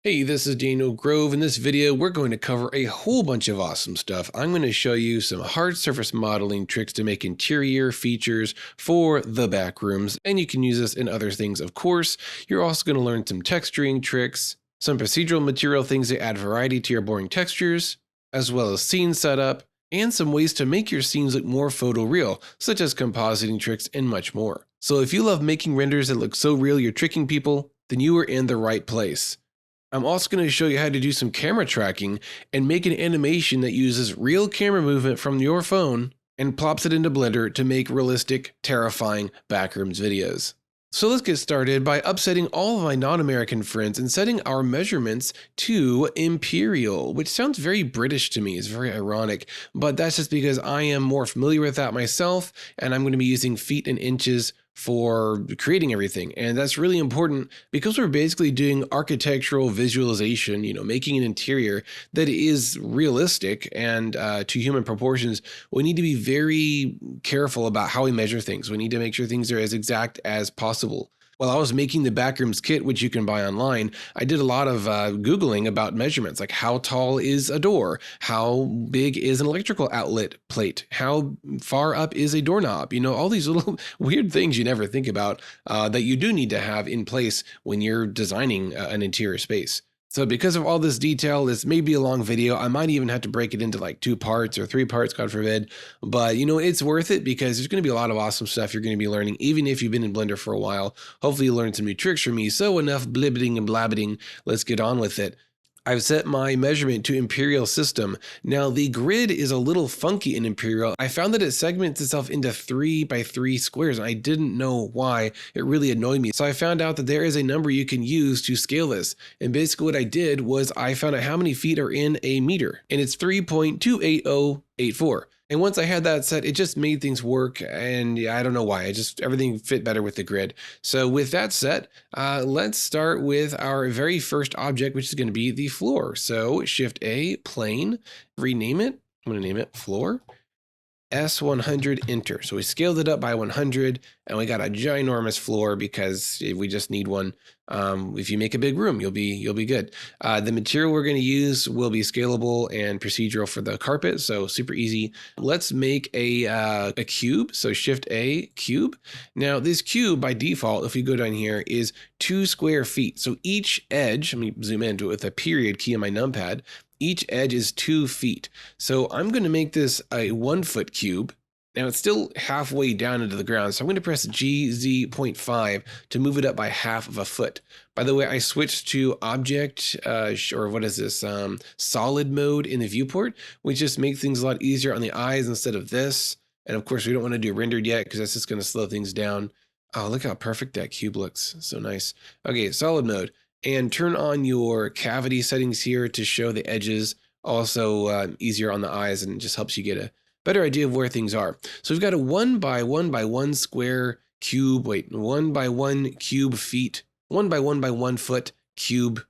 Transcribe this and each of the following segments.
Hey, this is Daniel Grove. In this video, we're going to cover a whole bunch of awesome stuff. I'm going to show you some hard surface modeling tricks to make interior features for the Backrooms, and you can use this in other things, of course. You're also going to learn some texturing tricks, some procedural material things that add variety to your boring textures, as well as scene setup, and some ways to make your scenes look more photoreal, such as compositing tricks and much more. So if you love making renders that look so real you're tricking people, then you are in the right place. I'm also going to show you how to do some camera tracking and make an animation that uses real camera movement from your phone and plops it into Blender to make realistic, terrifying Backrooms videos. So let's get started by upsetting all of my non-American friends and setting our measurements to imperial, which sounds very British to me. It's very ironic, but that's just because I am more familiar with that myself, and I'm going to be using feet and inches for creating everything. And that's really important because we're basically doing architectural visualization, making an interior that is realistic and to human proportions. We need to be very careful about how we measure things. We need to make sure things are as exact as possible. While I was making the Backrooms kit, which you can buy online, I did a lot of Googling about measurements, like how tall is a door? How big is an electrical outlet plate? How far up is a doorknob? All these little weird things you never think about that you do need to have in place when you're designing an interior space. So because of all this detail, this may be a long video. I might even have to break it into like 2 parts or 3 parts, God forbid. But it's worth it because there's going to be a lot of awesome stuff you're going to be learning, even if you've been in Blender for a while. Hopefully you learned some new tricks from me. So enough blibbiting and blabbiting. Let's get on with it. I've set my measurement to Imperial system. Now the grid is a little funky in Imperial. I found that it segments itself into 3 by 3 squares, and I didn't know why. It really annoyed me. So I found out that there is a number you can use to scale this. And basically what I did was I found out how many feet are in a meter, and it's 3.28084. And once I had that set, it just made things work, and I don't know why. Everything fit better with the grid. So with that set, let's start with our very first object, which is going to be the floor. So Shift A, plane, rename it. I'm going to name it floor. S100 enter. So we scaled it up by 100 and we got a ginormous floor because we just need one. If you make a big room, you'll be good. The material we're going to use will be scalable and procedural for the carpet, so super easy. Let's make a cube. So Shift A, cube. Now this cube by default, if we go down here, is 2 square feet. So each edge, let me zoom into it with a period key on my numpad. Each edge is 2 feet. So I'm going to make this a 1 foot cube. Now it's still halfway down into the ground, so I'm going to press GZ.5 to move it up by half of a foot. By the way, I switched to object, or what is this, solid mode in the viewport, which just makes things a lot easier on the eyes instead of this. And of course, we don't want to do rendered yet because that's just going to slow things down. Oh, look how perfect that cube looks. So nice. Okay, solid mode. And turn on your cavity settings here to show the edges, also easier on the eyes, and just helps you get a better idea of where things are. So we've got a 1 by 1 by 1 square cube, 1 by 1 cube feet, 1 by 1 by 1 foot cube,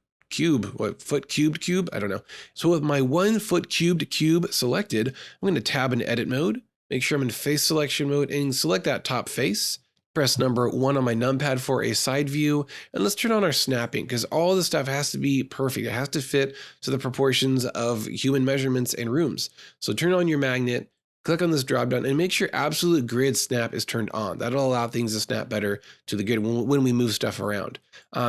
what, foot cubed cube? I don't know. So with my 1 foot cubed cube selected, I'm going to tab into edit mode, make sure I'm in face selection mode, and select that top face. Press number 1 on my numpad for a side view, and let's turn on our snapping because all this stuff has to be perfect. It has to fit to the proportions of human measurements and rooms. So turn on your magnet, click on this dropdown, and make sure absolute grid snap is turned on. That'll allow things to snap better to the grid when we move stuff around.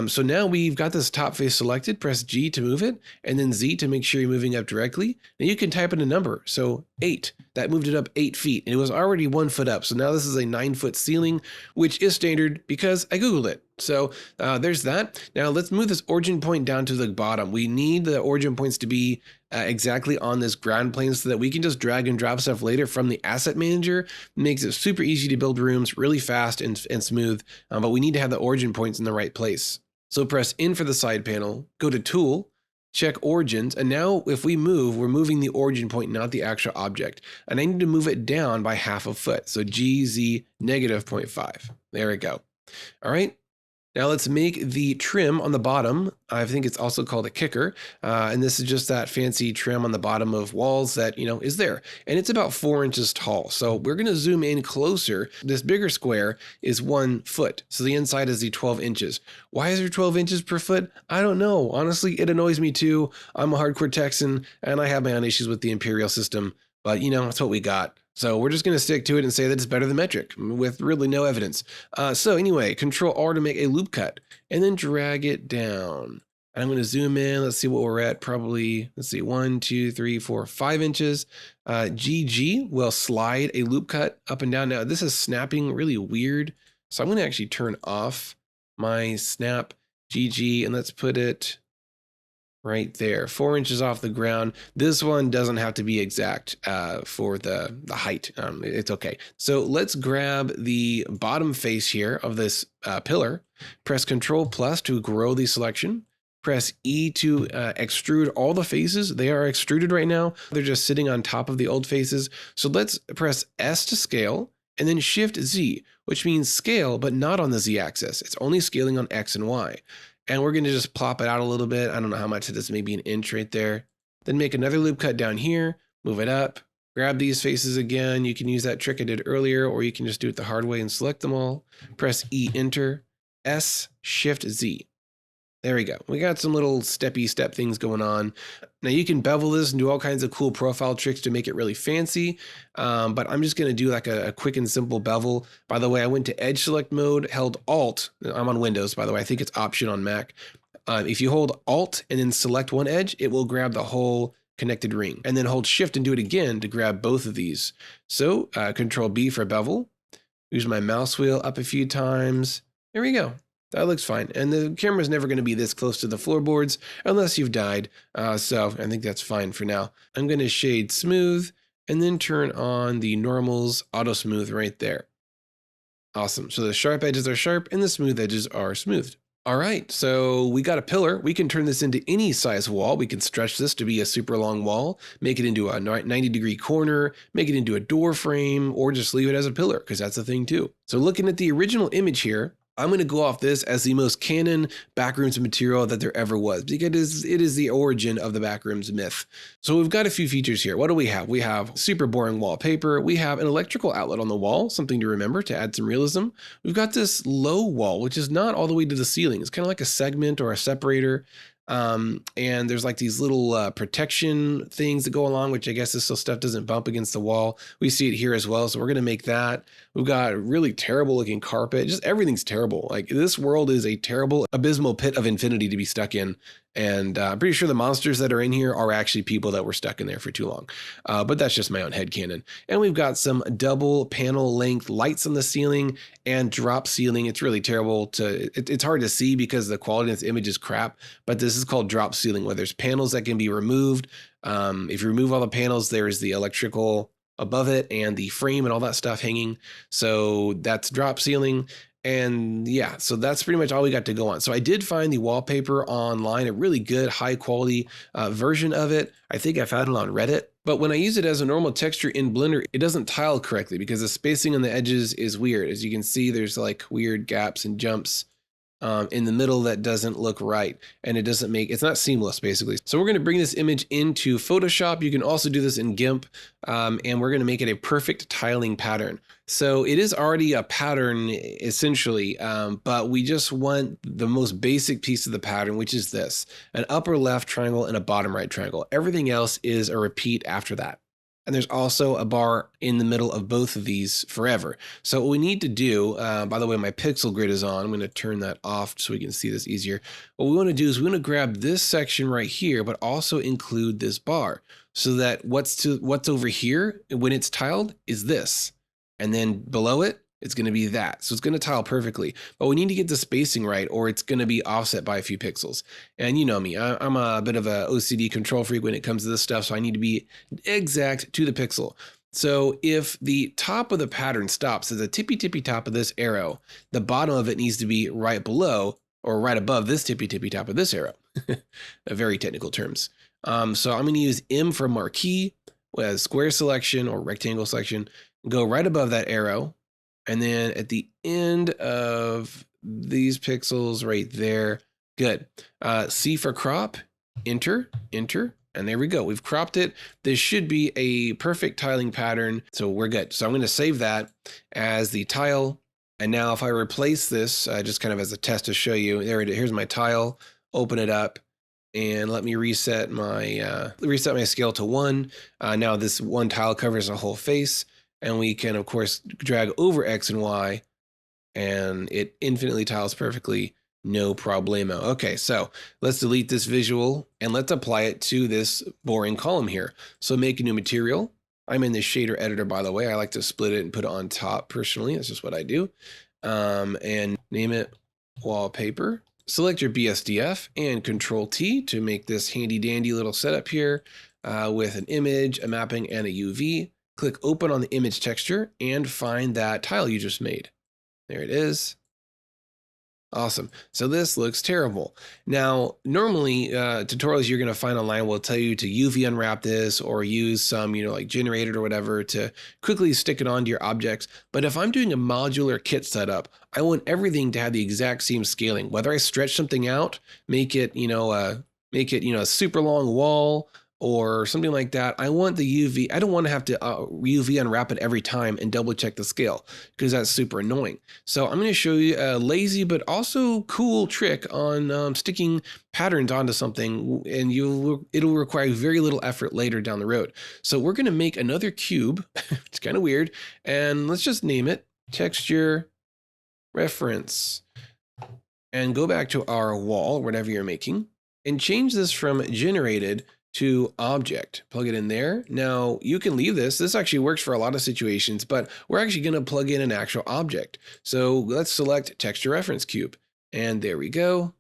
So now we've got this top face selected. Press G to move it, and then Z to make sure you're moving up directly. And you can type in a number. So 8. That moved it up 8 feet, and it was already 1 foot up. So now this is a 9 foot ceiling, which is standard because I Googled it. So there's that. Now let's move this origin point down to the bottom. We need the origin points to be exactly on this ground plane so that we can just drag and drop stuff later from the asset manager. It makes it super easy to build rooms really fast and smooth, but we need to have the origin points in the right place. So press in for the side panel, go to tool, check origins, and now if we move, we're moving the origin point, not the actual object. And I need to move it down by half a foot. So GZ -0.5. There we go. All right. Now let's make the trim on the bottom. I think it's also called a kicker. And this is just that fancy trim on the bottom of walls that, is there. And it's about 4 inches tall. So we're going to zoom in closer. This bigger square is 1 foot. So the inside is the 12 inches. Why is there 12 inches per foot? I don't know. Honestly, it annoys me too. I'm a hardcore Texan and I have my own issues with the imperial system. But, that's what we got. So we're just going to stick to it and say that it's better than metric with really no evidence. So anyway, Control R to make a loop cut and then drag it down. And I'm going to zoom in. Let's see what we're at. Probably, let's see, 1, 2, 3, 4, 5 inches. GG will slide a loop cut up and down. Now this is snapping really weird. So I'm going to actually turn off my snap GG and let's put it right there, 4 inches off the ground. This one doesn't have to be exact for the height. It's okay. So let's grab the bottom face here of this pillar, press Control plus to grow the selection, press E to extrude all the faces. They are extruded right now. They're just sitting on top of the old faces. So let's press S to scale and then Shift Z, which means scale, but not on the Z axis. It's only scaling on X and Y. And we're going to just plop it out a little bit. I don't know how much it is, maybe 1 inch right there. Then make another loop cut down here, move it up, grab these faces again. You can use that trick I did earlier, or you can just do it the hard way and select them all. Press E, enter, S, Shift Z. There we go. We got some little step things going on. Now you can bevel this and do all kinds of cool profile tricks to make it really fancy. But I'm just going to do like a quick and simple bevel. By the way, I went to edge select mode, held Alt. I'm on Windows, by the way. I think it's Option on Mac. If you hold Alt and then select one edge, it will grab the whole connected ring. And then hold Shift and do it again to grab both of these. So Control B for bevel. Use my mouse wheel up a few times. There we go. That looks fine. And the camera's never going to be this close to the floorboards unless you've died. So I think that's fine for now. I'm going to shade smooth and then turn on the normals auto smooth right there. Awesome. So the sharp edges are sharp and the smooth edges are smoothed. All right, so we got a pillar. We can turn this into any size wall. We can stretch this to be a super long wall, make it into a 90-degree corner, make it into a door frame, or just leave it as a pillar, because that's a thing too. So looking at the original image here, I'm going to go off this as the most canon Backrooms material that there ever was, because it is the origin of the Backrooms myth. So we've got a few features here. What do we have? We have super boring wallpaper. We have an electrical outlet on the wall, something to remember to add some realism. We've got this low wall, which is not all the way to the ceiling. It's kind of like a segment or a separator. And there's like these little protection things that go along, which I guess is so stuff doesn't bump against the wall. We see it here as well. So we're going to make that. We've got a really terrible looking carpet. Just everything's terrible. Like this world is a terrible, abysmal pit of infinity to be stuck in. And I'm pretty sure the monsters that are in here are actually people that were stuck in there for too long. But that's just my own headcanon. And we've got some double panel length lights on the ceiling and drop ceiling. It's really terrible it's hard to see because the quality of this image is crap, but this is called drop ceiling, where there's panels that can be removed. If you remove all the panels, there's the electrical above it and the frame and all that stuff hanging. So that's drop ceiling. And yeah, so that's pretty much all we got to go on. So I did find the wallpaper online, a really good high quality version of it. I think I found it on Reddit. But when I use it as a normal texture in Blender, it doesn't tile correctly because the spacing on the edges is weird. As you can see, there's like weird gaps and jumps in the middle that doesn't look right, and it's not seamless basically. So we're going to bring this image into Photoshop. You can also do this in GIMP, and we're going to make it a perfect tiling pattern. So it is already a pattern essentially, but we just want the most basic piece of the pattern, which is this: an upper left triangle and a bottom right triangle. Everything else is a repeat after that. And there's also a bar in the middle of both of these forever. So what we need to do, by the way, my pixel grid is on. I'm going to turn that off so we can see this easier. What we want to do is we want to grab this section right here, but also include this bar so that what's over here when it's tiled is this. And then below it, it's going to be that. So it's going to tile perfectly, but we need to get the spacing right or it's going to be offset by a few pixels. And you know me, I'm a bit of a OCD control freak when it comes to this stuff. So I need to be exact to the pixel. So if the top of the pattern stops at the tippy top of this arrow, the bottom of it needs to be right below or right above this tippy top of this arrow. Very technical terms. So I'm going to use M for marquee with square selection or rectangle selection, go right above that arrow. And then at the end of these pixels right there. Good. C for crop, enter, and there we go. We've cropped it. This should be a perfect tiling pattern, so we're good. So I'm going to save that as the tile. And now if I replace this, just kind of as a test to show you, there it is. Here's my tile. Open it up. And let me reset my scale to 1. Now this one tile covers a whole face, and we can of course drag over X and Y, and it infinitely tiles perfectly, no problemo. Okay, so let's delete this visual and let's apply it to this boring column here. So make a new material. I'm in the shader editor, by the way. I like to split it and put it on top personally. That's just what I do. And name it Wallpaper. Select your BSDF and Control T to make this handy dandy little setup here with an image, a mapping, and a UV. Click open on the image texture and find that tile you just made. There it is. Awesome. So this looks terrible. Now, normally tutorials you're going to find online will tell you to UV unwrap this or use some, like generated or whatever to quickly stick it onto your objects. But if I'm doing a modular kit setup, I want everything to have the exact same scaling. Whether I stretch something out, make it, a super long wall or something like that, I want the UV. I don't want to have to UV unwrap it every time and double check the scale because that's super annoying. So I'm going to show you a lazy but also cool trick on sticking patterns onto something, and it'll require very little effort later down the road. So we're going to make another cube. It's kind of weird, and let's just name it texture reference, and go back to our wall, whatever you're making, and change this from generated to object. Plug it in there. Now you can leave this. This actually works for a lot of situations, but we're actually going to plug in an actual object. So let's select texture reference cube, and there we go.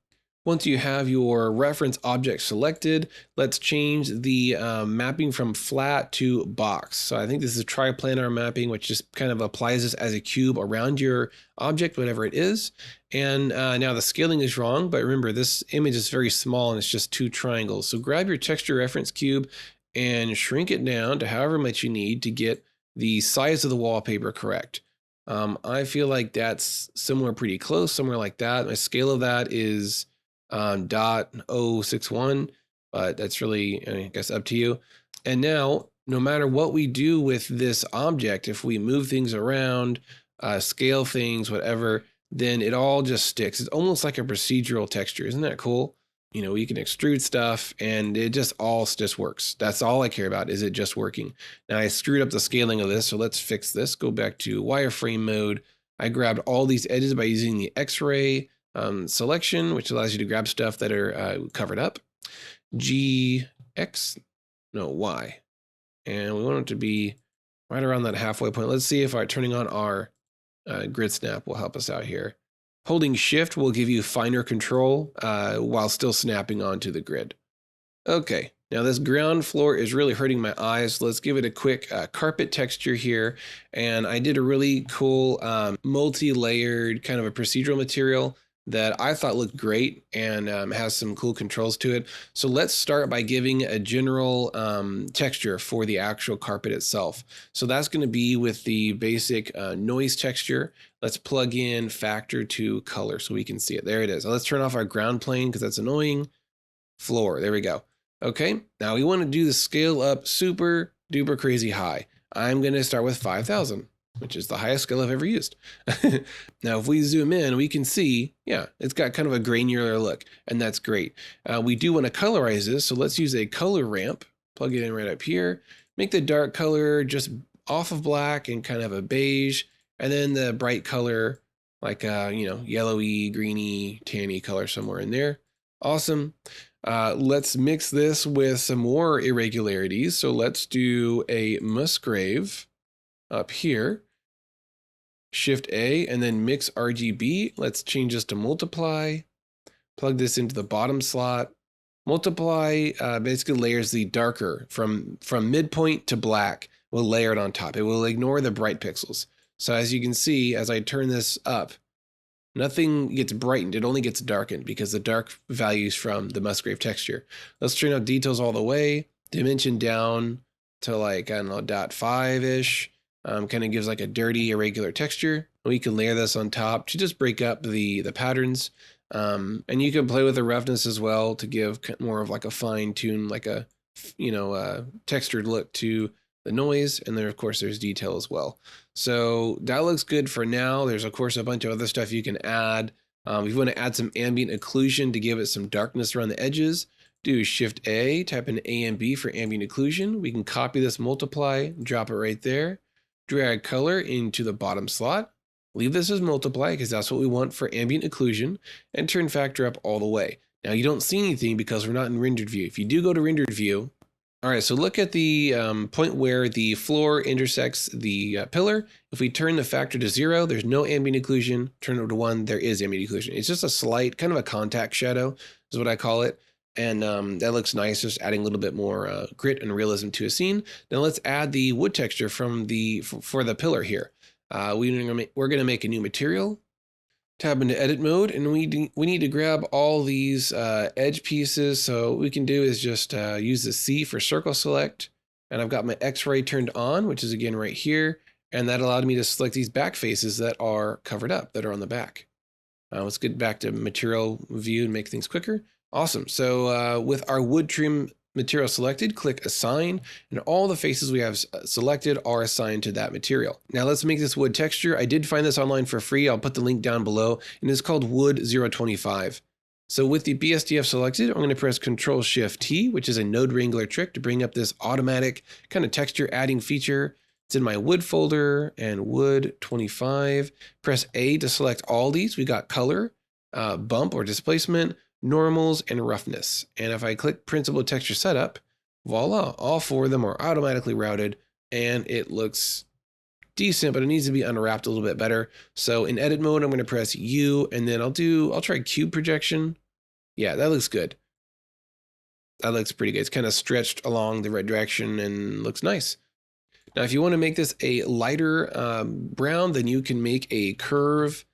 Once you have your reference object selected, let's change the mapping from flat to box. So I think this is triplanar mapping, which just kind of applies this as a cube around your object, whatever it is. And now the scaling is wrong, but remember this image is very small and it's just 2 triangles. So grab your texture reference cube and shrink it down to however much you need to get the size of the wallpaper correct. I feel like that's somewhere pretty close, somewhere like that. My scale of that is 0.061, but that's really, I guess, up to you. And now, no matter what we do with this object, if we move things around, scale things, whatever, then it all just sticks. It's almost like a procedural texture. Isn't that cool? You can extrude stuff and it just works. That's all I care about, is it just working. Now I screwed up the scaling of this, so let's fix this. Go back to wireframe mode. I grabbed all these edges by using the X-ray selection, which allows you to grab stuff that are covered up. Y. And we want it to be right around that halfway point. Let's see if turning on our grid snap will help us out here. Holding shift will give you finer control while still snapping onto the grid. Okay, now this ground floor is really hurting my eyes. Let's give it a quick carpet texture here. And I did a really cool multi-layered kind of a procedural material that I thought looked great and has some cool controls to it. So let's start by giving a general texture for the actual carpet itself. So that's going to be with the basic noise texture. Let's plug in factor to color so we can see it. There it is. Now let's turn off our ground plane because that's annoying. Floor, there we go. Okay, now we want to do the scale up super duper crazy high. I'm going to start with 5,000. Which is the highest scale I've ever used. Now, if we zoom in, we can see, yeah, it's got kind of a granular look, and that's great. We do want to colorize this, so let's use a color ramp. Plug it in right up here. Make the dark color just off of black and kind of a beige, and then the bright color, like yellowy, greeny, tanny color somewhere in there. Awesome. Let's mix this with some more irregularities. So let's do a Musgrave up here, Shift A, and then mix RGB. Let's change this to multiply. Plug this into the bottom slot. Multiply basically layers the darker from midpoint to black. We'll layer it on top. It will ignore the bright pixels. So as you can see, as I turn this up, nothing gets brightened. It only gets darkened because the dark values from the Musgrave texture. Let's turn up details all the way. Dimension down to like, I don't know, 0.5-ish. Kind of gives like a dirty, irregular texture. We can layer this on top to just break up the patterns. And you can play with the roughness as well to give more of like a fine tune, like a, textured look to the noise. And then of course there's detail as well. So that looks good for now. There's of course a bunch of other stuff you can add. If you want to add some ambient occlusion to give it some darkness around the edges, do Shift A, type in A and B for ambient occlusion. We can copy this multiply, drop it right there, drag color into the bottom slot, leave this as multiply because that's what we want for ambient occlusion, and turn factor up all the way. Now you don't see anything because we're not in rendered view. If you do go to rendered view, all right, so look at the point where the floor intersects the pillar. If we turn the factor to 0, there's no ambient occlusion. Turn it to 1, there is ambient occlusion. It's just a slight, kind of a contact shadow is what I call it. And that looks nice, just adding a little bit more grit and realism to a scene. Now let's add the wood texture from for the pillar here. We're gonna make a new material. Tab into edit mode, and we need to grab all these edge pieces. So what we can do is just use the C for circle select, and I've got my X-ray turned on, which is again right here, and that allowed me to select these back faces that are covered up, that are on the back. Let's get back to material view and make things quicker. Awesome. So with our wood trim material selected, click assign, and all the faces we have selected are assigned to that material. Now let's make this wood texture. I did find this online for free. I'll put the link down below, and it's called Wood 025. So with the BSDF selected, I'm going to press Control Shift T, which is a node wrangler trick to bring up this automatic kind of texture adding feature. It's in my wood folder and wood 25. Press A to select all these. We got color, bump or displacement, normals, and roughness. And if I click principal texture setup, voila, all 4 of them are automatically routed, and it looks decent, but it needs to be unwrapped a little bit better. So in edit mode, I'm going to press U, and then I'll try cube projection. Yeah, that looks good. That looks pretty good. It's kind of stretched along the right direction and looks nice. Now, if you want to make this a lighter brown, then you can make a curve,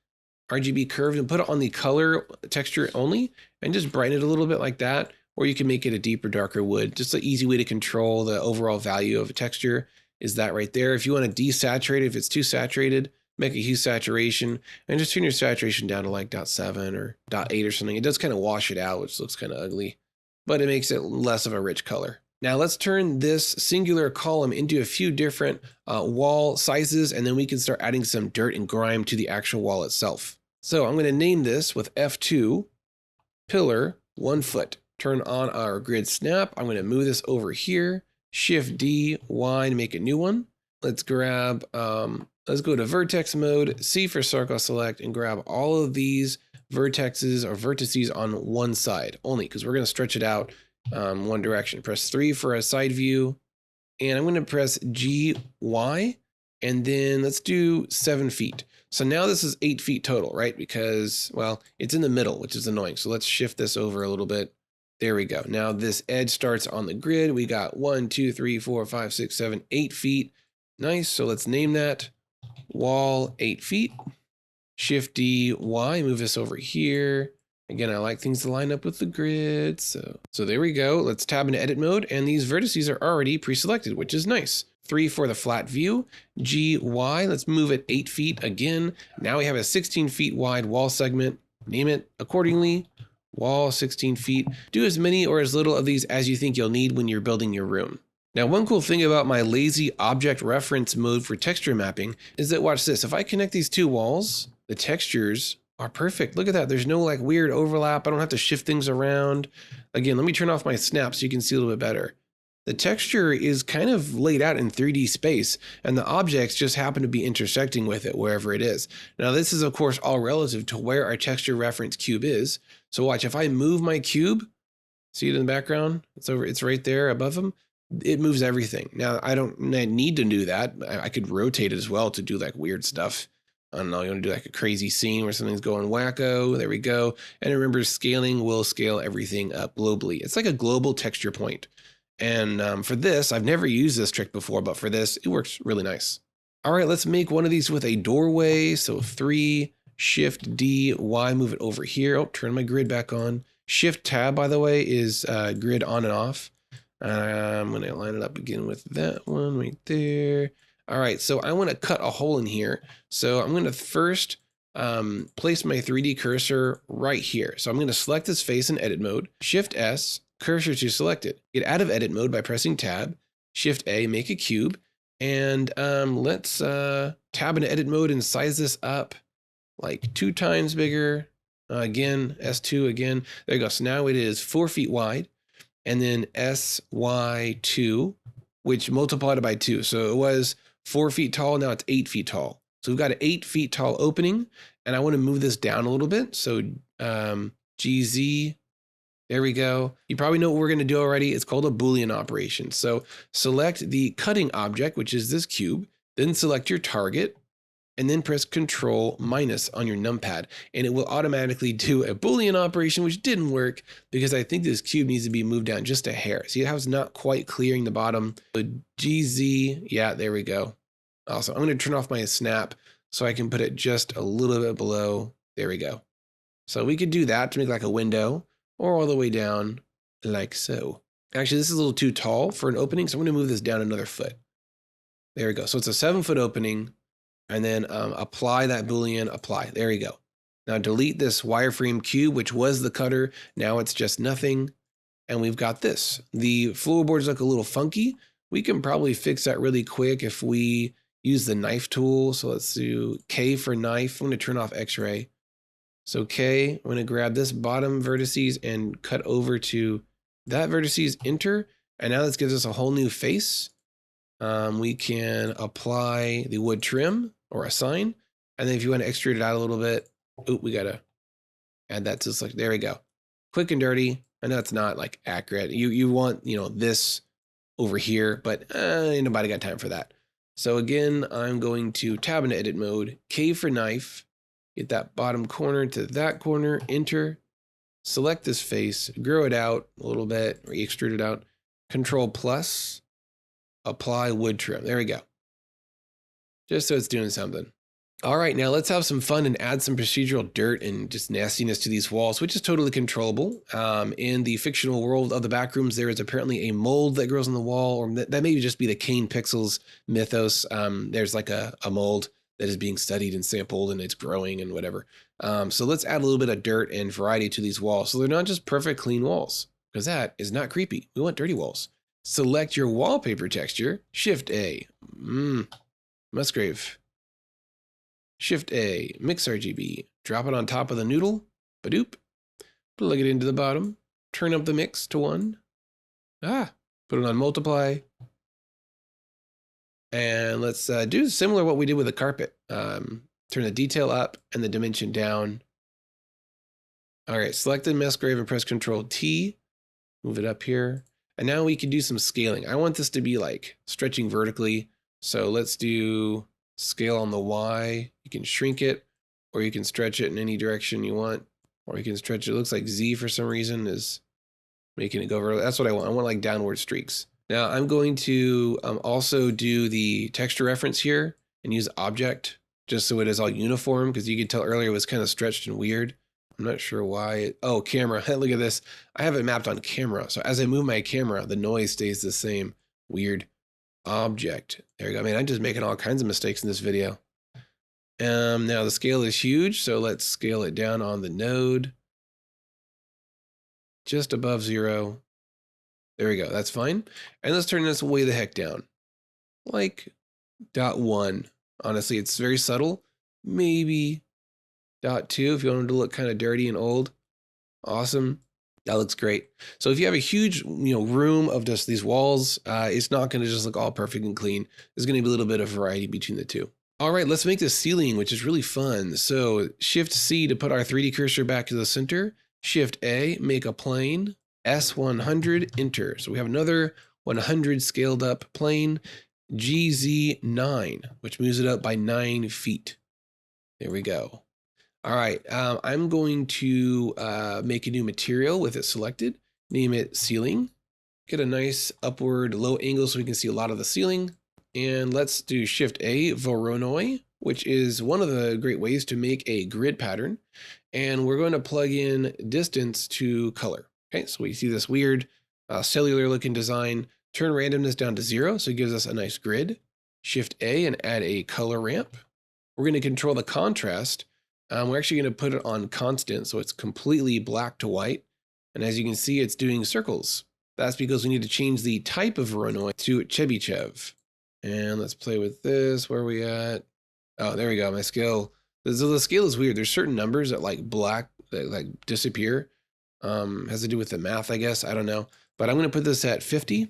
RGB curve, and put it on the color texture only and just brighten it a little bit like that. Or you can make it a deeper, darker wood. Just an easy way to control the overall value of a texture is that right there. If you want to desaturate it, if it's too saturated, make a hue saturation and just turn your saturation down to like 0.7 or 0.8 or something. It does kind of wash it out, which looks kind of ugly, but it makes it less of a rich color. Now let's turn this singular column into a few different wall sizes, and then we can start adding some dirt and grime to the actual wall itself. So I'm going to name this with F2, pillar 1 foot. Turn on our grid snap. I'm going to move this over here, Shift D, Y to make a new one. Let's grab, let's go to vertex mode, C for circle select, and grab all of these vertexes or vertices on one side only, because we're going to stretch it out one direction. Press 3 for a side view, and I'm going to press G, Y, and then let's do 7 feet. So now this is 8 feet total, right? Because, well, it's in the middle, which is annoying. So let's shift this over a little bit. There we go. Now this edge starts on the grid. We got 1, 2, 3, 4, 5, 6, 7, 8 feet. Nice. So let's name that wall 8 feet. Shift D, Y, move this over here. Again, I like things to line up with the grid. So there we go. Let's tab into edit mode, and these vertices are already pre-selected, which is nice. 3 for the flat view, G, Y, let's move it 8 feet again. Now we have a 16 feet wide wall segment. Name it accordingly, wall 16 feet. Do as many or as little of these as you think you'll need when you're building your room. Now, one cool thing about my lazy object reference mode for texture mapping is that, watch this, if I connect these 2 walls, the textures are perfect. Look at that. There's no like weird overlap. I don't have to shift things around. Again, let me turn off my snap so you can see a little bit better. The texture is kind of laid out in 3D space, and the objects just happen to be intersecting with it wherever it is. Now, this is of course all relative to where our texture reference cube is. So watch, if I move my cube, see it in the background? It's right there above them. It moves everything. Now, I don't need to do that. I could rotate it as well to do like weird stuff. I don't know, you want to do like a crazy scene where something's going wacko. There we go. And remember, scaling will scale everything up globally. It's like a global texture point. And for this, I've never used this trick before, but for this, it works really nice. All right, let's make one of these with a doorway. So 3, Shift D, Y, move it over here. Oh, turn my grid back on. Shift Tab, by the way, is grid on and off. I'm going to line it up again with that one right there. All right, so I want to cut a hole in here. So I'm going to first place my 3D cursor right here. So I'm going to select this face in edit mode, Shift S, cursor to selected. Get out of edit mode by pressing Tab, Shift A, make a cube, and let's tab into edit mode and size this up like 2 times bigger. Again, S2 again. There you go. So now it is 4 feet wide, and then SY2, which multiplied it by 2. So it was 4 feet tall. Now it's 8 feet tall. So we've got an 8 feet tall opening, and I want to move this down a little bit. So GZ, there we go. You probably know what we're going to do already. It's called a Boolean operation. So select the cutting object, which is this cube, then select your target, and then press Control- on your numpad, and it will automatically do a Boolean operation, which didn't work because I think this cube needs to be moved down just a hair. See how it's not quite clearing the bottom? So GZ, yeah, there we go. Awesome. I'm going to turn off my snap so I can put it just a little bit below. There we go. So we could do that to make like a window, or all the way down like so. Actually, this is a little too tall for an opening, so I'm going to move this down another foot. There we go. So it's a 7-foot opening. And then apply that Boolean, apply. There you go. Now delete this wireframe cube, which was the cutter. Now it's just nothing. And we've got this. The floorboards look a little funky. We can probably fix that really quick if we use the knife tool. So let's do K for knife. I'm going to turn off X-ray. So K, I'm going to grab this bottom vertices and cut over to that vertices, enter. And now this gives us a whole new face. We can apply the wood trim or assign. And then if you want to extrude it out a little bit, we got to add that to select. There we go. Quick and dirty. I know it's not like accurate. You want, this over here, but ain't nobody got time for that. So again, I'm going to tab into edit mode, K for knife, get that bottom corner to that corner, enter, select this face, grow it out a little bit, or extrude it out, Control+, apply wood trim. There we go. Just so it's doing something. All right, now let's have some fun and add some procedural dirt and just nastiness to these walls, which is totally controllable. In the fictional world of the Backrooms, there is apparently a mold that grows on the wall, or that may just be the Kane Pixels mythos. There's like a mold that is being studied and sampled, and it's growing and whatever. So let's add a little bit of dirt and variety to these walls. So they're not just perfect clean walls, because that is not creepy. We want dirty walls. Select your wallpaper texture, Shift A, Musgrave. Shift A, mix RGB, drop it on top of the noodle, badoop, plug it into the bottom, turn up the mix to 1, put it on multiply, and let's do similar what we did with the carpet. Turn the detail up and the dimension down. All right, select the Musgrave and press Control T, move it up here. And now we can do some scaling. I want this to be like stretching vertically. So let's do scale on the Y. You can shrink it, or you can stretch it in any direction you want, or you can stretch it. It looks like Z for some reason is making it go vertical. That's what I want. I want like downward streaks. Now I'm going to also do the texture reference here and use object just so it is all uniform, because you could tell earlier it was kind of stretched and weird. I'm not sure why. Oh, camera. Look at this. I have it mapped on camera. So as I move my camera, the noise stays the same. Weird. Object. There you go. Man, I'm just making all kinds of mistakes in this video. Now the scale is huge, so let's scale it down on the node. Just above 0. There we go. That's fine. And let's turn this way the heck down. Like 0.1. Honestly, it's very subtle. Maybe 0.2 if you want them to look kind of dirty and old. Awesome. That looks great. So if you have a huge room of just these walls, it's not going to just look all perfect and clean. There's going to be a little bit of variety between the two. All right, let's make the ceiling, which is really fun. So Shift C to put our 3D cursor back to the center. Shift A, make a plane. S100, enter. So we have another 100 scaled up plane. GZ9, which moves it up by 9 feet. There we go. All right, I'm going to make a new material with it selected. Name it ceiling. Get a nice upward low angle so we can see a lot of the ceiling. And let's do Shift A, Voronoi, which is one of the great ways to make a grid pattern. And we're going to plug in distance to color. Okay, so we see this weird cellular looking design. Turn randomness down to 0, so it gives us a nice grid. Shift A and add a color ramp. We're going to control the contrast. We're actually going to put it on constant, so it's completely black to white. And as you can see, it's doing circles. That's because we need to change the type of Voronoi to Chebyshev. And let's play with this. Where are we at? Oh, there we go. My scale. So the scale is weird. There's certain numbers that like black that like disappear. Has to do with the math, I guess. I don't know. But I'm going to put this at 50.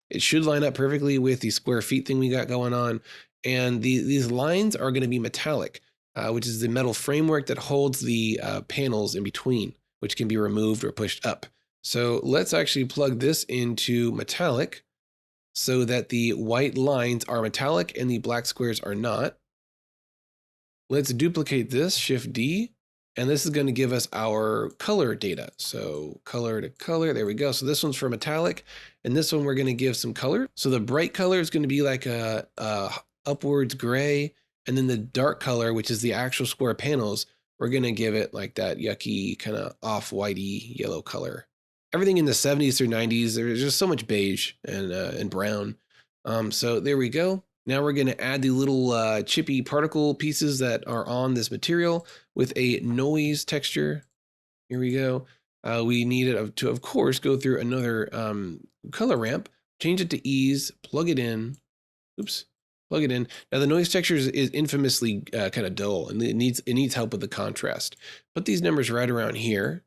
It should line up perfectly with the square feet thing we got going on. And these lines are going to be metallic, which is the metal framework that holds the panels in between, which can be removed or pushed up. So let's actually plug this into metallic so that the white lines are metallic and the black squares are not. Let's duplicate this, Shift D, and this is going to give us our color data. So color to color, there we go. So this one's for metallic, and this one we're going to give some color. So the bright color is going to be like a upwards gray, and then the dark color, which is the actual square panels, we're going to give it like that yucky kind of off-whitey yellow color. Everything in the 70s through 90s, there's just so much beige and brown. So there we go. Now we're going to add the little chippy particle pieces that are on this material with a noise texture. Here we go. We need it to, of course, go through another color ramp, change it to ease, plug it in. Oops, plug it in. Now the noise texture is infamously kind of dull, and it needs help with the contrast. Put these numbers right around here.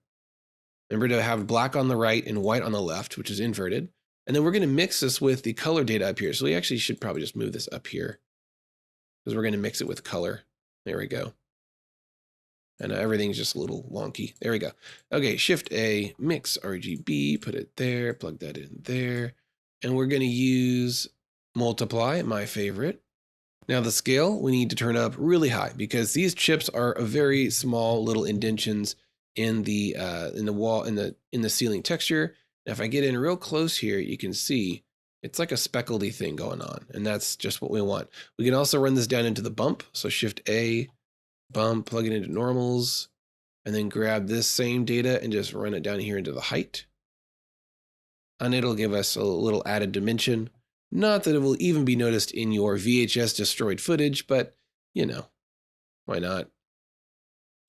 Remember to have black on the right and white on the left, which is inverted. And then we're going to mix this with the color data up here. So we actually should probably just move this up here because we're going to mix it with color. There we go. And everything's just a little wonky. There we go. Okay, Shift A, mix RGB, put it there, plug that in there. And we're going to use multiply, my favorite. Now the scale, we need to turn up really high because these chips are a very small little indentions in the wall, in the ceiling texture. Now if I get in real close here, you can see it's like a speckledy thing going on, and that's just what we want. We can also run this down into the bump. So Shift A, bump, plug it into normals, and then grab this same data and just run it down here into the height. And it'll give us a little added dimension. Not that it will even be noticed in your VHS destroyed footage, but you know, why not?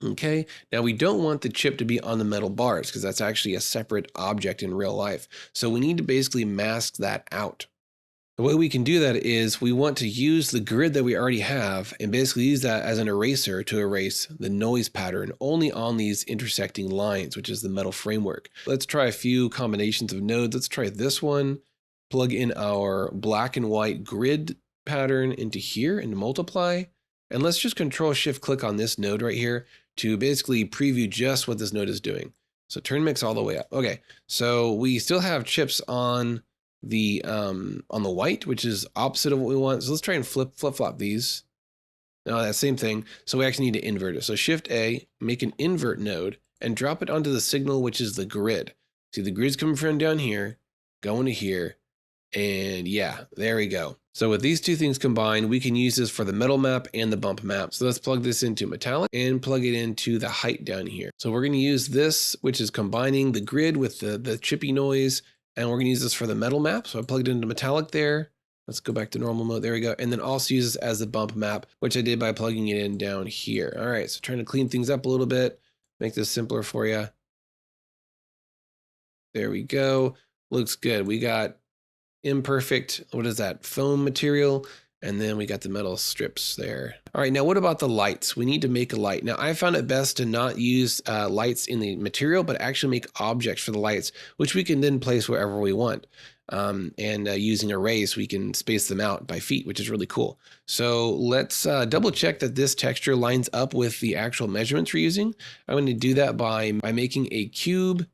Okay, now we don't want the chip to be on the metal bars because that's actually a separate object in real life. So we need to basically mask that out. The way we can do that is we want to use the grid that we already have and basically use that as an eraser to erase the noise pattern only on these intersecting lines, which is the metal framework. Let's try a few combinations of nodes. Let's try this one, plug in our black and white grid pattern into here and multiply. And let's just Control Shift click on this node right here to basically preview just what this node is doing. So turn mix all the way up. Okay, so we still have chips on the white, which is opposite of what we want. So let's try and flip-flop these. Now that same thing. So we actually need to invert it. So Shift A, make an invert node and drop it onto the signal, which is the grid. See, the grid's coming from down here, going to here, and yeah, there we go. So with these two things combined, we can use this for the metal map and the bump map. So let's plug this into metallic and plug it into the height down here. So we're going to use this, which is combining the grid with the chippy noise, and we're going to use this for the metal map. So I plugged it into metallic there. Let's go back to normal mode. There we go. And then also use this as the bump map, which I did by plugging it in down here. All right, so trying to clean things up a little bit, make this simpler for you. There we go. Looks good. We got imperfect, what is that, foam material, and then we got the metal strips there. All right, now what about the lights? We need to make a light. Now I found it best to not use lights in the material, but actually make objects for the lights, which we can then place wherever we want. Using arrays, we can space them out by feet, which is really cool. So let's double check that this texture lines up with the actual measurements we're using. I'm going to do that by making a cube.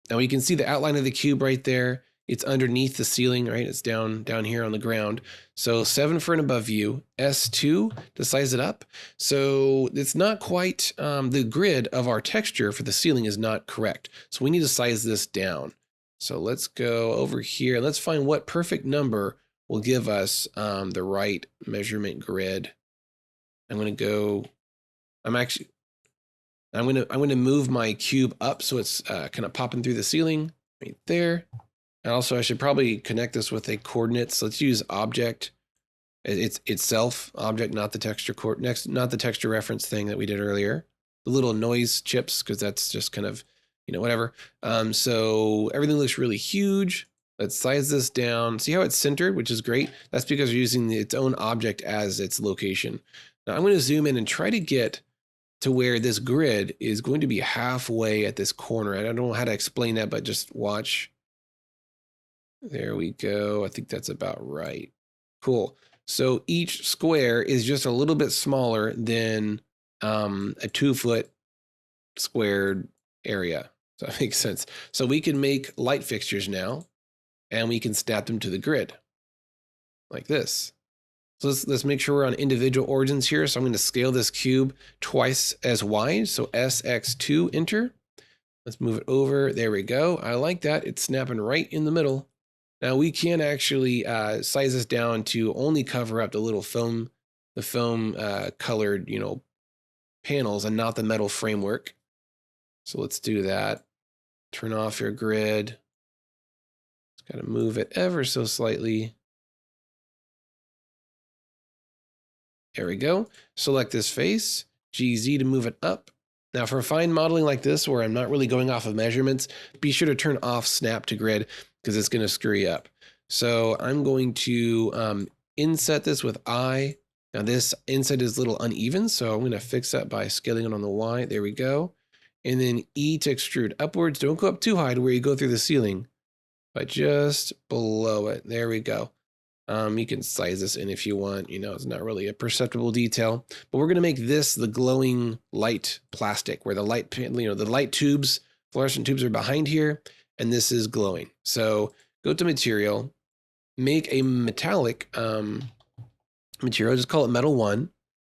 Now we can see the outline of the cube right there. It's underneath the ceiling, right? It's down here on the ground. So 7 for an above view, S2 to size it up. So it's not quite, the grid of our texture for the ceiling is not correct. So we need to size this down. So let's go over here. Let's find what perfect number will give us the right measurement grid. I'm going to move my cube up so it's kind of popping through the ceiling right there. And also I should probably connect this with a coordinate. So let's use object, It's itself object, not the texture not the texture reference thing that we did earlier. The little noise chips, because that's just kind of, whatever. So everything looks really huge. Let's size this down. See how it's centered, which is great. That's because we're using its own object as its location. Now I'm going to zoom in and try to get to where this grid is going to be halfway at this corner. I don't know how to explain that, but just watch. There we go. I think that's about right. Cool. So each square is just a little bit smaller than a 2-foot squared area. So that makes sense. So we can make light fixtures now, and we can snap them to the grid like this. So let's make sure we're on individual origins here. So I'm going to scale this cube twice as wide. So SX2, enter. Let's move it over. There we go. I like that. It's snapping right in the middle. Now we can actually size this down to only cover up the little foam, colored, panels and not the metal framework. So let's do that. Turn off your grid. Just got to move it ever so slightly. There we go. Select this face, GZ to move it up. Now for fine modeling like this, where I'm not really going off of measurements, be sure to turn off snap to grid because it's going to screw you up. So I'm going to inset this with I. Now this inset is a little uneven, so I'm going to fix that by scaling it on the Y. There we go. And then E to extrude upwards. Don't go up too high to where you go through the ceiling, but just below it. There we go. You can size this in if you want, it's not really a perceptible detail, but we're going to make this the glowing light plastic where the light, the light tubes, fluorescent tubes are behind here, and this is glowing. So go to material, make a metallic material, just call it metal 1.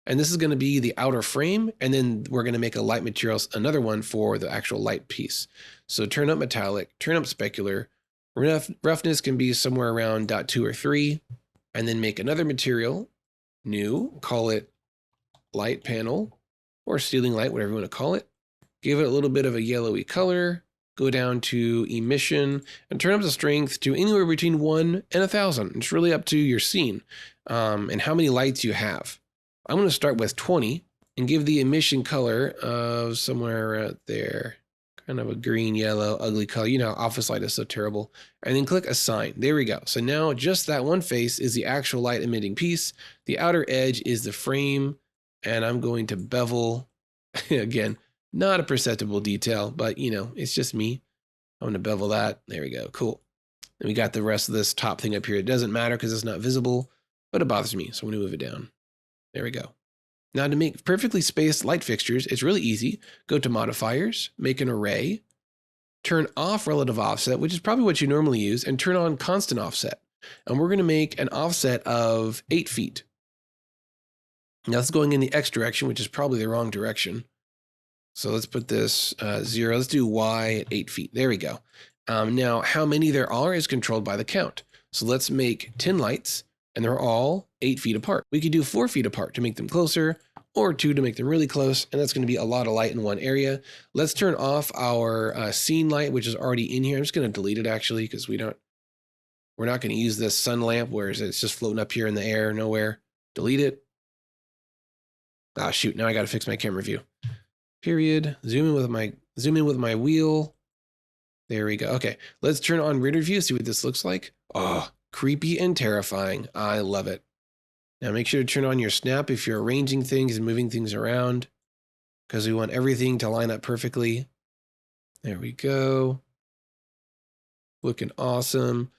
And this is going to be the outer frame. And then we're going to make a light material, another one for the actual light piece. So turn up metallic, turn up specular. Roughness can be somewhere around 0.2 or 3, and then make another material, new, call it light panel or ceiling light, whatever you want to call it. Give it a little bit of a yellowy color, go down to emission, and turn up the strength to anywhere between 1 and 1,000. It's really up to your scene and how many lights you have. I'm going to start with 20 and give the emission color of somewhere right there. Kind of a green, yellow, ugly color. Office light is so terrible. And then click assign. There we go. So now just that one face is the actual light emitting piece. The outer edge is the frame. And I'm going to bevel. Again, not a perceptible detail, but it's just me. I'm going to bevel that. There we go. Cool. And we got the rest of this top thing up here. It doesn't matter because it's not visible, but it bothers me. So I'm going to move it down. There we go. Now to make perfectly spaced light fixtures, it's really easy. Go to modifiers, make an array, turn off relative offset, which is probably what you normally use, and turn on constant offset. And we're going to make an offset of 8 feet. Now it's going in the X direction, which is probably the wrong direction. So let's put this 0. Let's do Y at 8 feet. There we go. Now how many there are is controlled by the count. So let's make 10 lights. And they're all 8 feet apart. We could do 4 feet apart to make them closer, or 2 to make them really close, and that's going to be a lot of light in one area. Let's turn off our scene light, which is already in here. I'm just going to delete it actually, because we're not going to use this sun lamp, whereas it's just floating up here in the air, nowhere. Delete it. Ah, shoot! Now I got to fix my camera view. Period. Zoom in with my wheel. There we go. Okay, let's turn on reader view. See what this looks like. Oh. Creepy and terrifying. I love it. Now make sure to turn on your snap if you're arranging things and moving things around, because we want everything to line up perfectly. There we go. Looking awesome.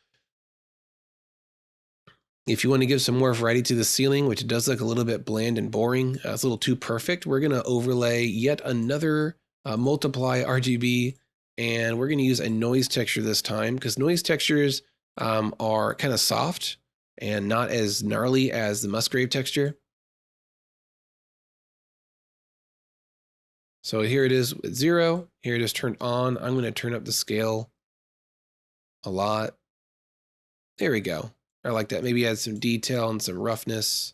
If you want to give some more variety to the ceiling, which does look a little bit bland and boring, it's a little too perfect, we're going to overlay yet another multiply RGB, and we're going to use a noise texture this time, because noise textures are kind of soft and not as gnarly as the Musgrave texture. So here it is with 0. Here it is turned on. I'm going to turn up the scale a lot. There we go. I like that. Maybe add some detail and some roughness.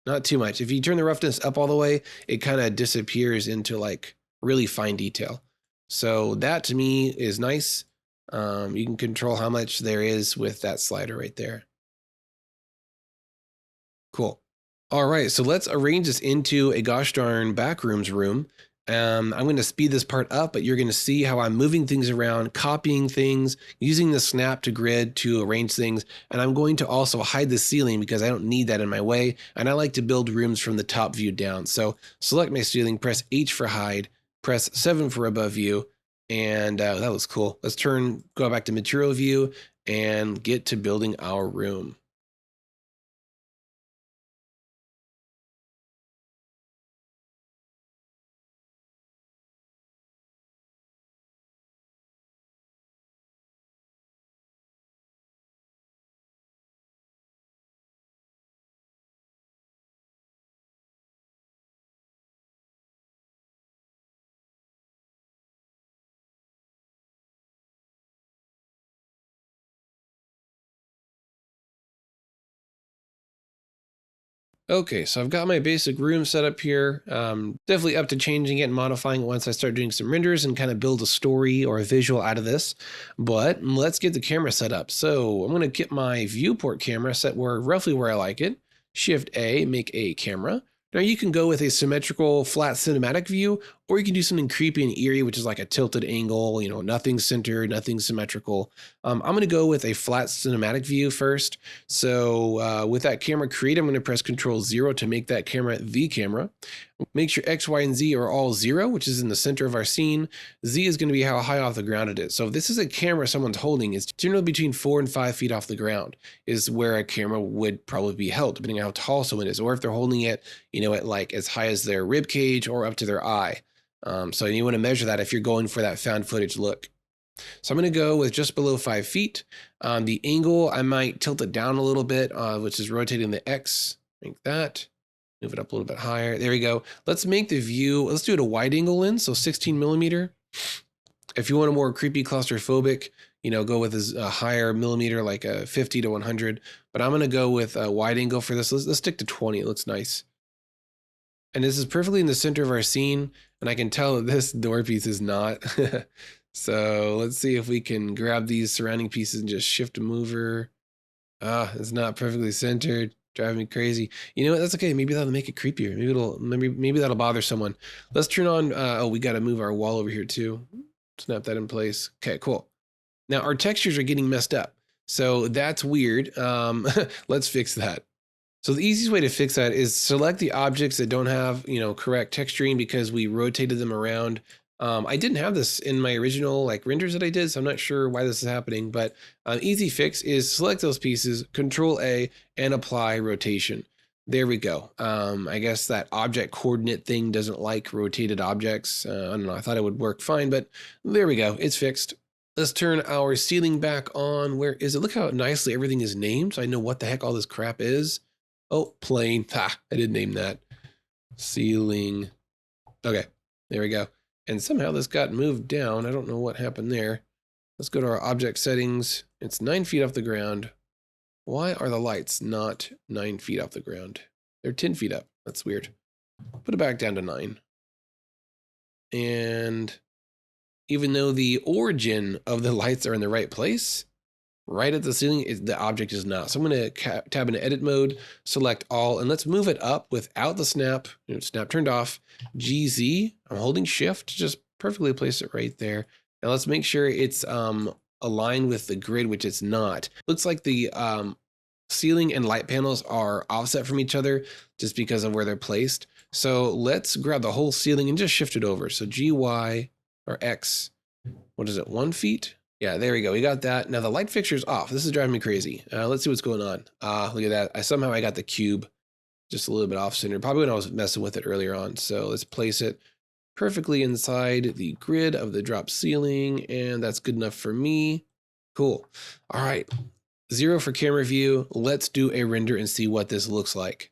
Not too much. If you turn the roughness up all the way, it kind of disappears into like really fine detail. So that to me is nice. You can control how much there is with that slider right there. Cool. All right, so let's arrange this into a gosh darn Backrooms room. I'm going to speed this part up, but you're going to see how I'm moving things around, copying things, using the snap to grid to arrange things. And I'm going to also hide the ceiling because I don't need that in my way. And I like to build rooms from the top view down. So select my ceiling, press H for hide, press 7 for above view. And that looks cool. Let's go back to material view and get to building our room. Okay, so I've got my basic room set up here. Definitely up to changing it and modifying it once I start doing some renders and kind of build a story or a visual out of this. But let's get the camera set up. So I'm going to get my viewport camera set roughly where I like it. Shift A, make a camera. Now you can go with a symmetrical flat cinematic view, or you can do something creepy and eerie, which is like a tilted angle, nothing centered, nothing symmetrical. I'm going to go with a flat cinematic view first. So with that camera create, I'm going to press Control-0 to make that camera the camera. Make sure X, Y, and Z are all 0, which is in the center of our scene. Z is going to be how high off the ground it is. So if this is a camera someone's holding, it's generally between 4 and 5 feet off the ground is where a camera would probably be held, depending on how tall someone is, or if they're holding it, at like as high as their rib cage or up to their eye. So you want to measure that if you're going for that found footage look. So I'm going to go with just below 5 feet. The angle, I might tilt it down a little bit, which is rotating the X, like that. Move it up a little bit higher. There we go. Let's make the view, let's do it a wide angle lens, so 16 millimeter. If you want a more creepy claustrophobic, go with a higher millimeter, like a 50 to 100. But I'm going to go with a wide angle for this. Let's stick to 20. It looks nice. And this is perfectly in the center of our scene. And I can tell that this door piece is not. So let's see if we can grab these surrounding pieces and just shift them over. It's not perfectly centered. Driving me crazy. You know what? That's okay. Maybe that'll make it creepier. Maybe that'll bother someone. Let's turn on. We got to move our wall over here too. Snap that in place. Okay, cool. Now our textures are getting messed up. So that's weird. Let's fix that. So the easiest way to fix that is select the objects that don't have, correct texturing because we rotated them around. I didn't have this in my original renders that I did, so I'm not sure why this is happening, but easy fix is select those pieces, Control A, and apply rotation. There we go. I guess that object coordinate thing doesn't like rotated objects. I don't know, I thought it would work fine, but there we go, it's fixed. Let's turn our ceiling back on. Where is it? Look how nicely everything is named, so I know what the heck all this crap is. Oh, plane. I did name that. Ceiling. Okay, there we go. And somehow this got moved down. I don't know what happened there. Let's go to our object settings. It's 9 feet off the ground. Why are the lights not 9 feet off the ground? They're 10 feet up. That's weird. Put it back down to 9. And even though the origin of the lights are in the right place, right at the ceiling, the object is not. So I'm going to tab into edit mode, select all, and let's move it up without the snap. Snap turned off. GZ, I'm holding shift to just perfectly place it right there. Now let's make sure it's aligned with the grid, which it's not. Looks like the ceiling and light panels are offset from each other just because of where they're placed. So let's grab the whole ceiling and just shift it over. So GY or X, what is it, 1 feet? Yeah, there we go. We got that. Now the light fixture is off. This is driving me crazy. Let's see what's going on. Look at that. Somehow I got the cube just a little bit off center, probably when I was messing with it earlier on. So let's place it perfectly inside the grid of the drop ceiling, and that's good enough for me. Cool. All right, 0 for camera view. Let's do a render and see what this looks like.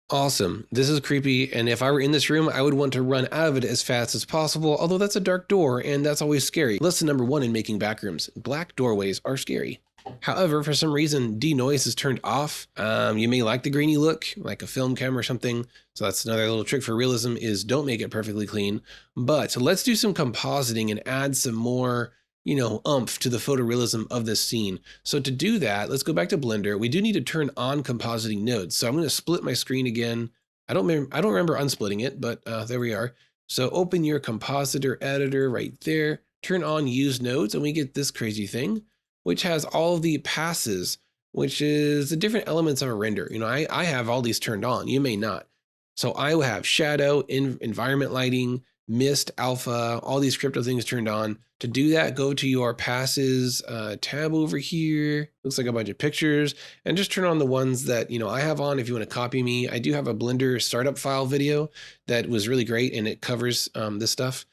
Awesome. This is creepy, and if I were in this room, I would want to run out of it as fast as possible, although that's a dark door, and that's always scary. Lesson number 1 in making backrooms: black doorways are scary. However, for some reason, denoise is turned off. You may like the grainy look, like a film camera or something, so that's another little trick for realism, is don't make it perfectly clean. But let's do some compositing and add some more, oomph to the photorealism of this scene. So to do that, let's go back to Blender. We do need to turn on compositing nodes. So I'm going to split my screen again. I don't remember unsplitting it, but there we are. So open your compositor editor right there, turn on use nodes, and we get this crazy thing, which has all of the passes, which is the different elements of a render. I have all these turned on, you may not. So I will have shadow, environment lighting, mist, alpha, all these crypto things turned on. To do that, go to your passes tab over here. Looks like a bunch of pictures, and just turn on the ones that I have on. If you want to copy me, I do have a Blender startup file video that was really great, and it covers this stuff.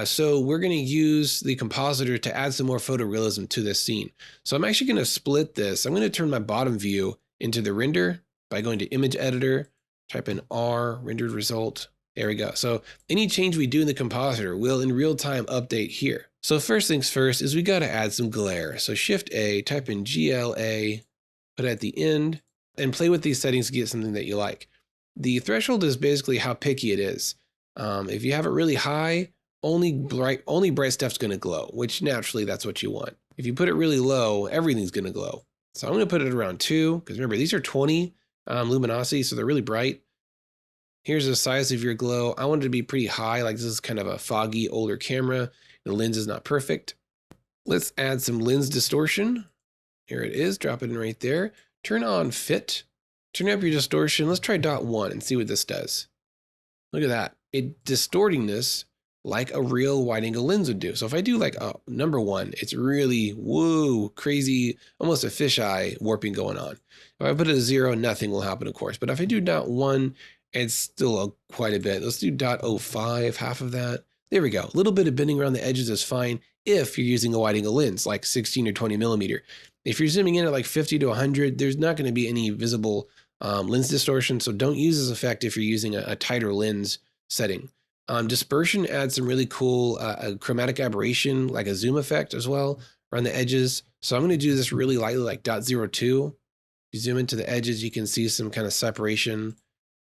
So we're going to use the compositor to add some more photorealism to this scene. So I'm actually going to split this. I'm going to turn my bottom view into the render by going to image editor, type in R, rendered result. There we go. So any change we do in the compositor will in real time update here. So first things first is we got to add some glare. So Shift A, type in GLA, put it at the end, and play with these settings to get something that you like. The threshold is basically how picky it is. If you have it really high, only bright stuff's going to glow, which naturally that's what you want. If you put it really low, everything's going to glow. So I'm going to put it around 2, because remember, these are 20 luminosity, so they're really bright. Here's the size of your glow. I want it to be pretty high, like this is kind of a foggy, older camera. The lens is not perfect. Let's add some lens distortion. Here it is, drop it in right there. Turn on fit, turn up your distortion. Let's try 0.1 and see what this does. Look at that. It distorting this like a real wide angle lens would do. So if I do like number 1, it's really, whoa, crazy, almost a fisheye warping going on. If I put it at 0, nothing will happen, of course. But if I do 0.1, it's still quite a bit. Let's do 0.05, half of that. There we go. A little bit of bending around the edges is fine if you're using a wide angle lens, like 16 or 20 millimeter. If you're zooming in at like 50 to 100, there's not going to be any visible lens distortion. So don't use this effect if you're using a tighter lens setting. Dispersion adds some really cool chromatic aberration, like a zoom effect as well, around the edges. So I'm going to do this really lightly, like 0.02. If you zoom into the edges, you can see some kind of separation.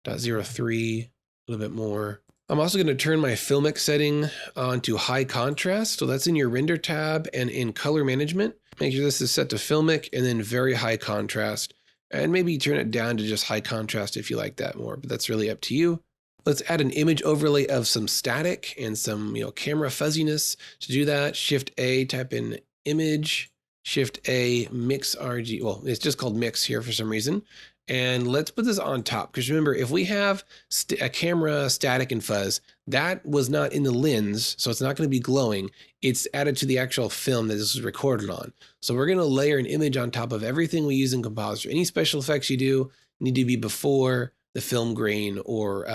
0.03, a little bit more. I'm also going to turn my filmic setting on to high contrast. So that's in your render tab and in color management. Make sure this is set to filmic and then very high contrast. And maybe turn it down to just high contrast if you like that more, but that's really up to you. Let's add an image overlay of some static and some camera fuzziness. To do that, Shift A, type in image, Shift A, mix RG. Well, it's just called mix here for some reason. And let's put this on top, because remember, if we have a camera static and fuzz, that was not in the lens, so it's not going to be glowing. It's added to the actual film that this is recorded on. So we're going to layer an image on top of everything we use in Compositor. Any special effects you do need to be before the film grain or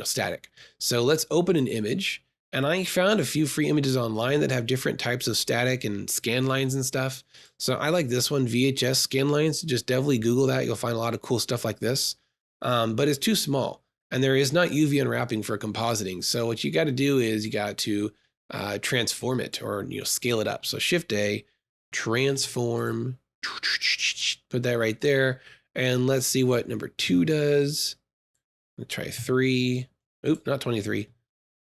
static. So let's open an image. And I found a few free images online that have different types of static and scan lines and stuff. So I like this one, VHS scan lines. Just definitely Google that. You'll find a lot of cool stuff like this. But it's too small. And there is not UV unwrapping for compositing. So what you got to do is you got to transform it or scale it up. So Shift A, transform, put that right there. And let's see what number 2 does. Let's try 3. Oop, not 23.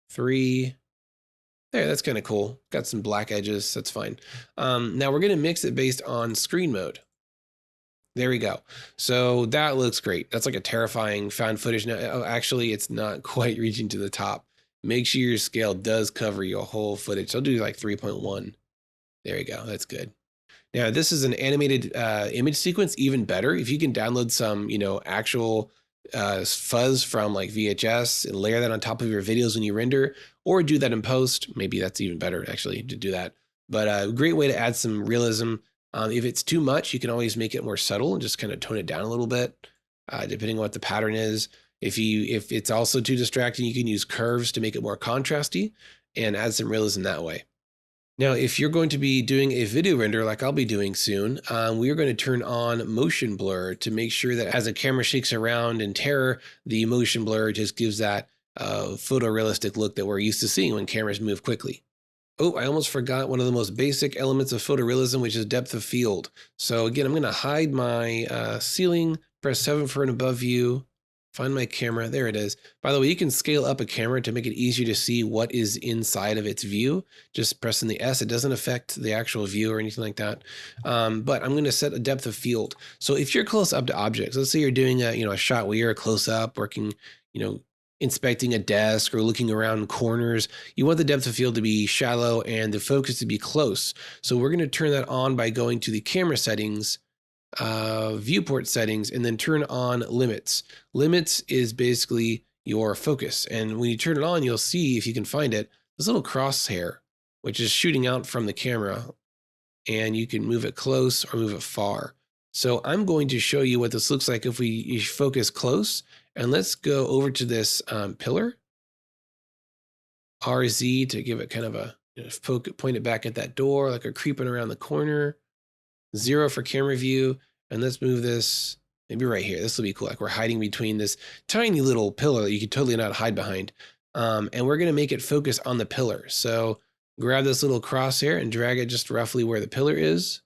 3. There, that's kind of cool. Got some black edges. That's fine. Now we're going to mix it based on screen mode. There we go. So that looks great. That's like a terrifying found footage. Now, actually, it's not quite reaching to the top. Make sure your scale does cover your whole footage. So I'll do like 3.1. There you go. That's good. Now, this is an animated image sequence, even better. If you can download some, actual fuzz from like VHS and layer that on top of your videos when you render, or do that in post. Maybe that's even better actually to do that. But a great way to add some realism. If it's too much, you can always make it more subtle and just kind of tone it down a little bit, depending on what the pattern is. If it's also too distracting, you can use curves to make it more contrasty and add some realism that way. Now, if you're going to be doing a video render like I'll be doing soon, we are going to turn on motion blur to make sure that as the camera shakes around in terror, the motion blur just gives that photorealistic look that we're used to seeing when cameras move quickly. Oh, I almost forgot one of the most basic elements of photorealism, which is depth of field. So again, I'm going to hide my ceiling, press 7 for an above view, Find my camera. There it is. By the way, you can scale up a camera to make it easier to see what is inside of its view. Just pressing the S. It doesn't affect the actual view or anything like that. But I'm going to set a depth of field. So if you're close up to objects, let's say you're doing a shot where you're close up, working, inspecting a desk or looking around corners, you want the depth of field to be shallow and the focus to be close. So we're going to turn that on by going to the camera settings, viewport settings, and then turn on limits. Limits is basically your focus. And when you turn it on, you'll see, if you can find it, this little crosshair, which is shooting out from the camera, and you can move it close or move it far. So I'm going to show you what this looks like if we focus close. And let's go over to this pillar, RZ, to give it kind of a point it back at that door, like a creeping around the corner. 0 for camera view. And let's move this maybe right here. This will be cool. Like we're hiding between this tiny little pillar that you could totally not hide behind. And we're going to make it focus on the pillar. So grab this little crosshair and drag it just roughly where the pillar is.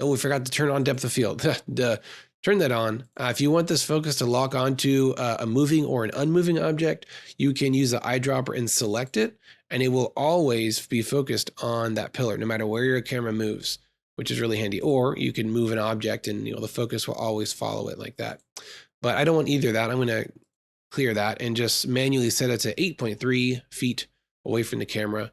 Oh, we forgot to turn on depth of field. Duh. Turn that on. If you want this focus to lock onto a moving or an unmoving object, you can use the eyedropper and select it, and it will always be focused on that pillar, no matter where your camera moves, which is really handy. Or you can move an object and the focus will always follow it like that. But I don't want either of that. I'm going to clear that and just manually set it to 8.3 feet away from the camera.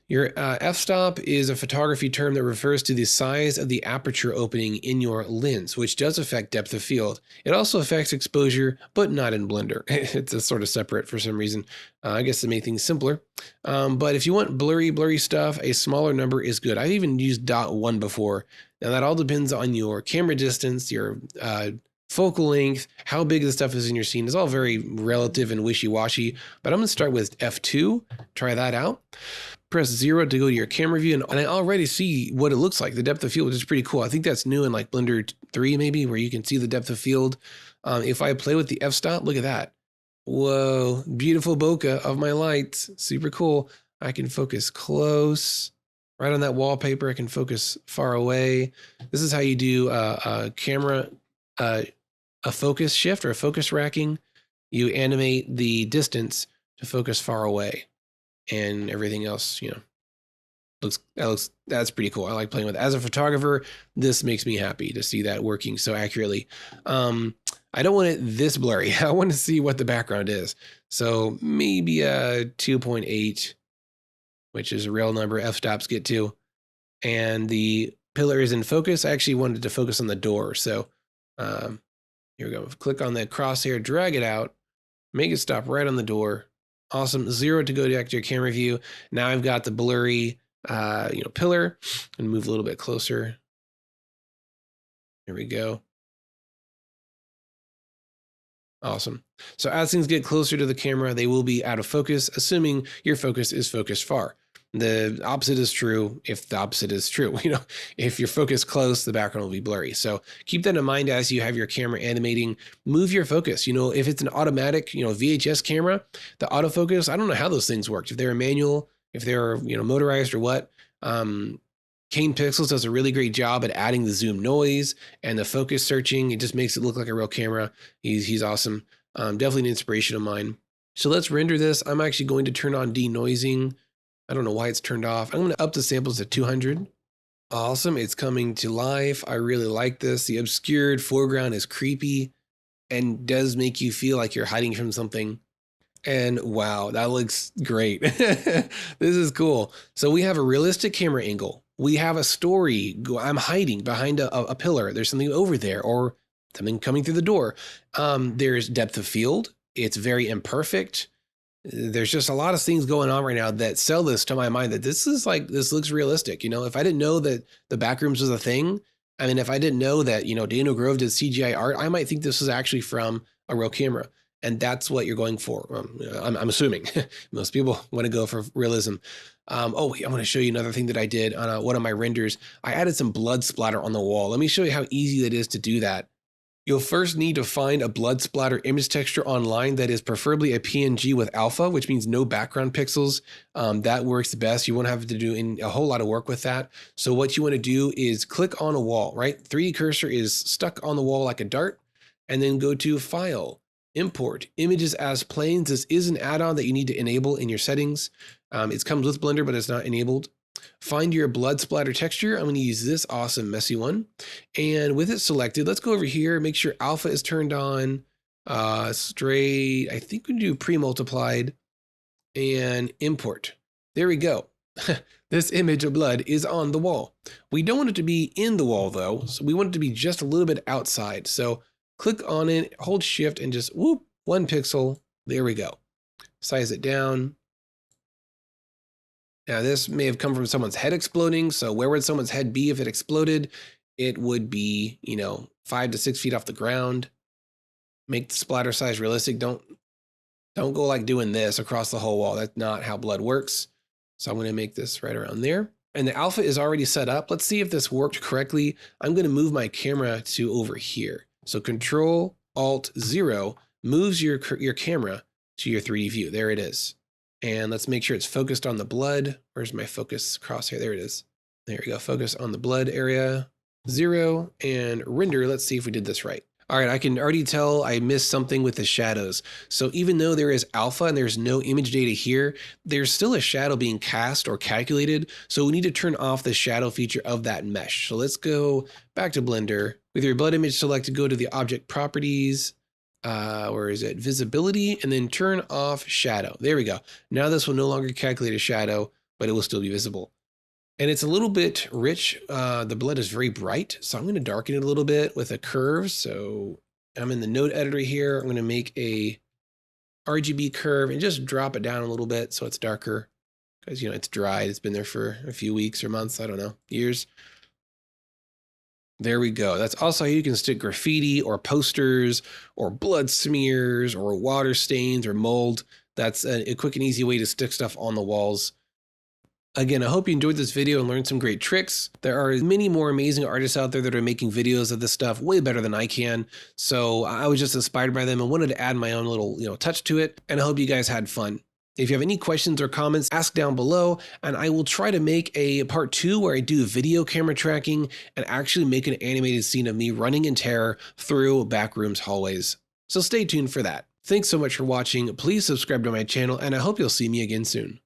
Your f-stop is a photography term that refers to the size of the aperture opening in your lens, which does affect depth of field. It also affects exposure, but not in Blender. It's a sort of separate for some reason. I guess to make things simpler. But if you want blurry stuff, a smaller number is good. I've even used .1 before. Now that all depends on your camera distance, your focal length, how big the stuff is in your scene. It's all very relative and wishy-washy, but I'm going to start with F2, try that out. Press 0 to go to your camera view, and I already see what it looks like. The depth of field, which is pretty cool. I think that's new in like Blender 3 maybe, where you can see the depth of field. If I play with the f-stop, look at that. Whoa, beautiful bokeh of my lights. Super cool. I can focus close. Right on that wallpaper, I can focus far away. This is how you do a camera, a focus shift or a focus racking. You animate the distance to focus far away. And everything else, that's pretty cool. I like playing with it. As a photographer, this makes me happy to see that working so accurately. I don't want it this blurry. I want to see what the background is. So maybe a 2.8, which is a real number f-stops get to. And the pillar is in focus. I actually wanted to focus on the door. So here we go. Click on the crosshair, drag it out, make it stop right on the door. Awesome. 0 to go back to your camera view. Now I've got the blurry, pillar, and move a little bit closer. There we go. Awesome. So as things get closer to the camera, they will be out of focus, assuming your focus is focused far. The opposite is true if the opposite is true. If you're focused close, the background will be blurry. So keep that in mind as you have your camera animating. Move your focus. If it's an automatic, VHS camera, the autofocus, I don't know how those things work. If they're manual, if they're, motorized or what. Kane Pixels does a really great job at adding the zoom noise and the focus searching. It just makes it look like a real camera. He's awesome. Definitely an inspiration of mine. So let's render this. I'm actually going to turn on denoising. I don't know why it's turned off. I'm going to up the samples to 200. Awesome. It's coming to life. I really like this. The obscured foreground is creepy and does make you feel like you're hiding from something. And wow, that looks great. This is cool. So we have a realistic camera angle. We have a story. I'm hiding behind a pillar. There's something over there or something coming through the door. There's depth of field. It's very imperfect. There's just a lot of things going on right now that sell this to my mind that this looks realistic. If I didn't know that the Backrooms was a thing, if I didn't know that, Daniel Grove did CGI art, I might think this was actually from a real camera. And that's what you're going for. I'm assuming most people want to go for realism. I want to show you another thing that I did on one of my renders. I added some blood splatter on the wall. Let me show you how easy that is to do that. You'll first need to find a blood splatter image texture online that is preferably a PNG with alpha, which means no background pixels. That works best. You won't have to do a whole lot of work with that. So what you want to do is click on a wall, right? 3D cursor is stuck on the wall like a dart, and then go to File, Import images as planes. This is an add-on that you need to enable in your settings. It comes with Blender, but it's not enabled. Find your blood splatter texture. I'm going to use this awesome messy one. And with it selected, let's go over here, make sure alpha is turned on, straight, I think we do pre-multiplied, and import. There we go. This image of blood is on the wall. We don't want it to be in the wall though, so we want it to be just a little bit outside. So click on it, hold shift and just whoop, 1 pixel. There we go. Size it down. Now this may have come from someone's head exploding. So where would someone's head be if it exploded? It would be, 5 to 6 feet off the ground. Make the splatter size realistic. Don't go like doing this across the whole wall. That's not how blood works. So I'm going to make this right around there. And the alpha is already set up. Let's see if this worked correctly. I'm going to move my camera to over here. So Control Alt 0 moves your camera to your 3D view. There it is. And let's make sure it's focused on the blood. Where's my focus crosshair? There it is. There we go. Focus on the blood area. 0 and render. Let's see if we did this right. All right, I can already tell I missed something with the shadows. So even though there is alpha and there's no image data here, there's still a shadow being cast or calculated. So we need to turn off the shadow feature of that mesh. So let's go back to Blender. With your blood image selected, go to the object properties. Where is it? Visibility, and then turn off shadow. There we go. Now this will no longer calculate a shadow, but it will still be visible. And it's a little bit rich. The blood is very bright. So I'm going to darken it a little bit with a curve. So I'm in the node editor here. I'm going to make a RGB curve and just drop it down a little bit so it's darker because, it's dried. It's been there for a few weeks or months. I don't know, years. There we go. That's also how you can stick graffiti or posters or blood smears or water stains or mold. That's a quick and easy way to stick stuff on the walls. Again, I hope you enjoyed this video and learned some great tricks. There are many more amazing artists out there that are making videos of this stuff way better than I can. So I was just inspired by them and wanted to add my own little, touch to it. And I hope you guys had fun. If you have any questions or comments, ask down below, and I will try to make a part 2 where I do video camera tracking and actually make an animated scene of me running in terror through Backrooms hallways. So stay tuned for that. Thanks so much for watching. Please subscribe to my channel, and I hope you'll see me again soon.